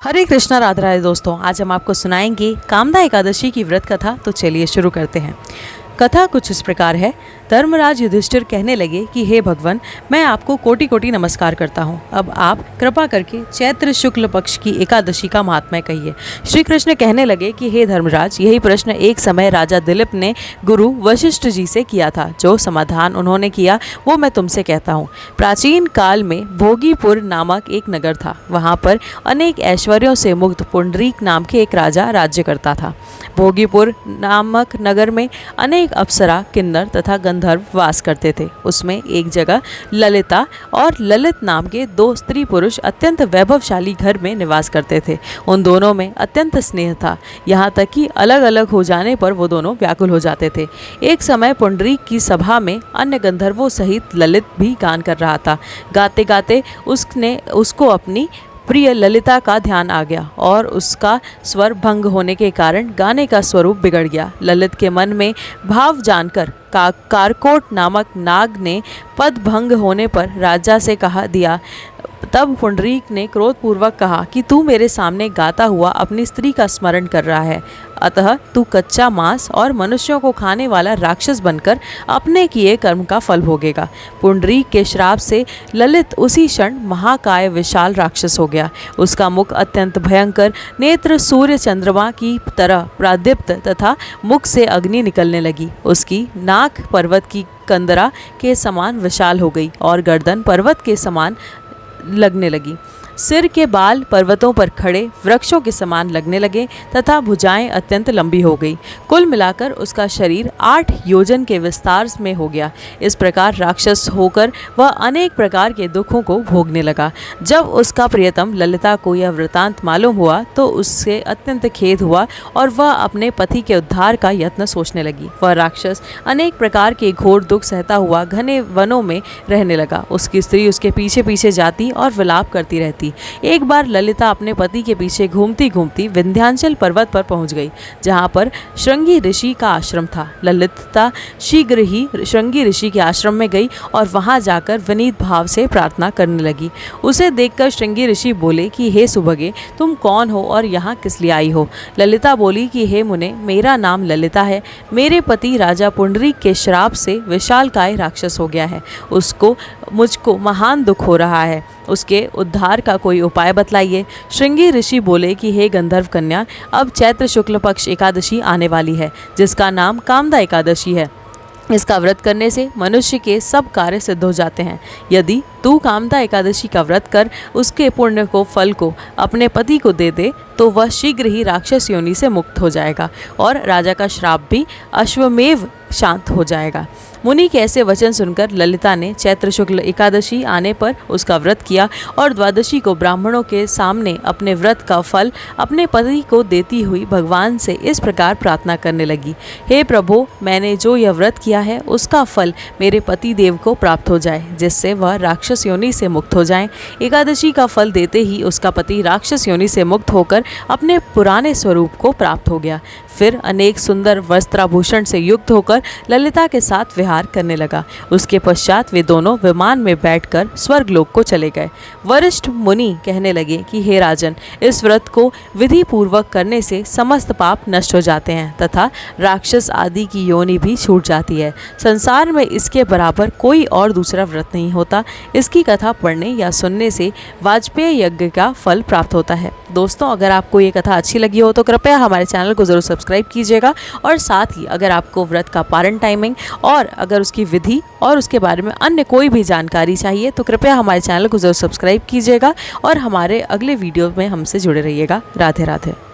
हरे कृष्णा राधे राधे दोस्तों, आज हम आपको सुनाएंगे कामदा एकादशी की व्रत कथा। तो चलिए शुरू करते हैं। कथा कुछ इस प्रकार है। धर्मराज युधिष्ठिर कहने लगे कि हे भगवान, मैं आपको कोटि कोटि नमस्कार करता हूँ। अब आप कृपा करके चैत्र शुक्ल पक्ष की एकादशी का महात्म्य कहिए। श्री कृष्ण कहने लगे कि हे धर्मराज, यही प्रश्न एक समय राजा दिलीप ने गुरु वशिष्ठ जी से किया था। जो समाधान उन्होंने किया वो मैं तुमसे कहता हूँ। प्राचीन काल में भोगीपुर नामक एक नगर था। वहाँ पर अनेक ऐश्वर्यों से मुक्त पुंडरीक नाम के एक राजा राज्य करता था। भोगीपुर नामक नगर में अनेक अप्सरा, किन्नर तथा गंधर्व वास करते थे। उसमें एक जगह ललिता और ललित नाम के दो स्त्री पुरुष अत्यंत वैभवशाली घर में निवास करते थे। उन दोनों में अत्यंत स्नेह था, यहाँ तक कि अलग अलग हो जाने पर वो दोनों व्याकुल हो जाते थे। एक समय पुंडरीक की सभा में अन्य गंधर्वों सहित ललित भी गान कर रहा था। गाते गाते उसको अपनी प्रिय ललिता का ध्यान आ गया और उसका स्वर भंग होने के कारण गाने का स्वरूप बिगड़ गया। ललित के मन में भाव जानकर कारकोट नामक नाग ने पद भंग होने पर राजा से कहा दिया। तब पुंडरीक ने क्रोधपूर्वक कहा कि तू मेरे सामने गाता हुआ अपनी स्त्री का स्मरण कर रहा है, अतः तू कच्चा मांस और मनुष्यों को खाने वाला राक्षस बनकर अपने किए कर्म का फल भोगेगा। पुंडरीक के श्राप से ललित उसी क्षण महाकाय विशाल राक्षस हो गया। उसका मुख अत्यंत भयंकर, नेत्र सूर्य चंद्रमा की तरह प्रादीप्त तथा मुख से अग्नि निकलने लगी। उसकी नाक पर्वत की कंदरा के समान विशाल हो गई और गर्दन पर्वत के समान लगने लगी। सिर के बाल पर्वतों पर खड़े वृक्षों के समान लगने लगे तथा भुजाएं अत्यंत लंबी हो गई। कुल मिलाकर उसका शरीर 8 योजन के विस्तार में हो गया। इस प्रकार राक्षस होकर वह अनेक प्रकार के दुखों को भोगने लगा। जब उसका प्रियतम ललिता को यह वृतांत मालूम हुआ तो उससे अत्यंत खेद हुआ और वह अपने पति के उद्धार का यत्न सोचने लगी। वह राक्षस अनेक प्रकार के घोर दुख सहता हुआ घने वनों में रहने लगा। उसकी स्त्री उसके पीछे पीछे जाती और विलाप करती रहती। एक बार ललिता अपने पति के पीछे घूमती घूमती विंध्याचल पर्वत पर पहुंच गई, जहां पर श्रृंगी ऋषि का आश्रम था। ललिता शीघ्र ही श्रृंगी ऋषि के आश्रम में गई और वहां जाकर विनीत भाव से प्रार्थना करने लगी। उसे देखकर श्रृंगी ऋषि बोले कि हे सुभगे, तुम कौन हो और यहाँ किस लिए आई हो? ललिता बोली कि हे मुने, मेरा नाम ललिता है। मेरे पति राजा पुंडरीक के श्राप से विशालकाय राक्षस हो गया है। मुझको महान दुख हो रहा है। उसके उद्धार का कोई उपाय बतलाइए। श्रृंगी ऋषि बोले कि हे गंधर्व कन्या, अब चैत्र शुक्ल पक्ष एकादशी आने वाली है, जिसका नाम कामदा एकादशी है। इसका व्रत करने से मनुष्य के सब कार्य सिद्ध हो जाते हैं। यदि तू कामदा एकादशी का व्रत कर उसके पुण्य को फल को अपने पति को दे दे तो वह शीघ्र ही राक्षस योनि से मुक्त हो जाएगा और राजा का श्राप भी अश्वमेव शांत हो जाएगा। मुनि के ऐसे वचन सुनकर ललिता ने चैत्र शुक्ल एकादशी आने पर उसका व्रत किया और द्वादशी को ब्राह्मणों के सामने अपने व्रत का फल अपने पति को देती हुई भगवान से इस प्रकार प्रार्थना करने लगी। हे प्रभु, मैंने जो यह व्रत किया है उसका फल मेरे पति देव को प्राप्त हो जाए, जिससे वह राक्षस योनि से मुक्त हो जाएं। एकादशी का फल देते ही उसका पति राक्षस योनि से मुक्त होकर अपने पुराने स्वरूप को प्राप्त हो गया। फिर अनेक सुंदर वस्त्राभूषण से युक्त होकर ललिता के साथ विहार करने लगा। उसके पश्चात वे दोनों विमान में बैठकर स्वर्गलोक को चले गए। वरिष्ठ मुनि कहने लगे कि हे राजन, इस व्रत को विधि पूर्वक करने से समस्त पाप नष्ट हो जाते हैं तथा राक्षस आदि की योनि भी छूट जाती है। संसार में इसके बराबर कोई और दूसरा व्रत नहीं होता। इसकी कथा पढ़ने या सुनने से वाजपेयी यज्ञ का फल प्राप्त होता है। दोस्तों, अगर आपको ये कथा अच्छी लगी हो तो कृपया हमारे चैनल को जरूर सब्सक्राइब कीजिएगा और साथ ही अगर आपको व्रत का पारण टाइमिंग और अगर उसकी विधि और उसके बारे में अन्य कोई भी जानकारी चाहिए तो कृपया हमारे चैनल को जरूर सब्सक्राइब कीजिएगा और हमारे अगले वीडियो में हमसे जुड़े रहिएगा। राधे राधे।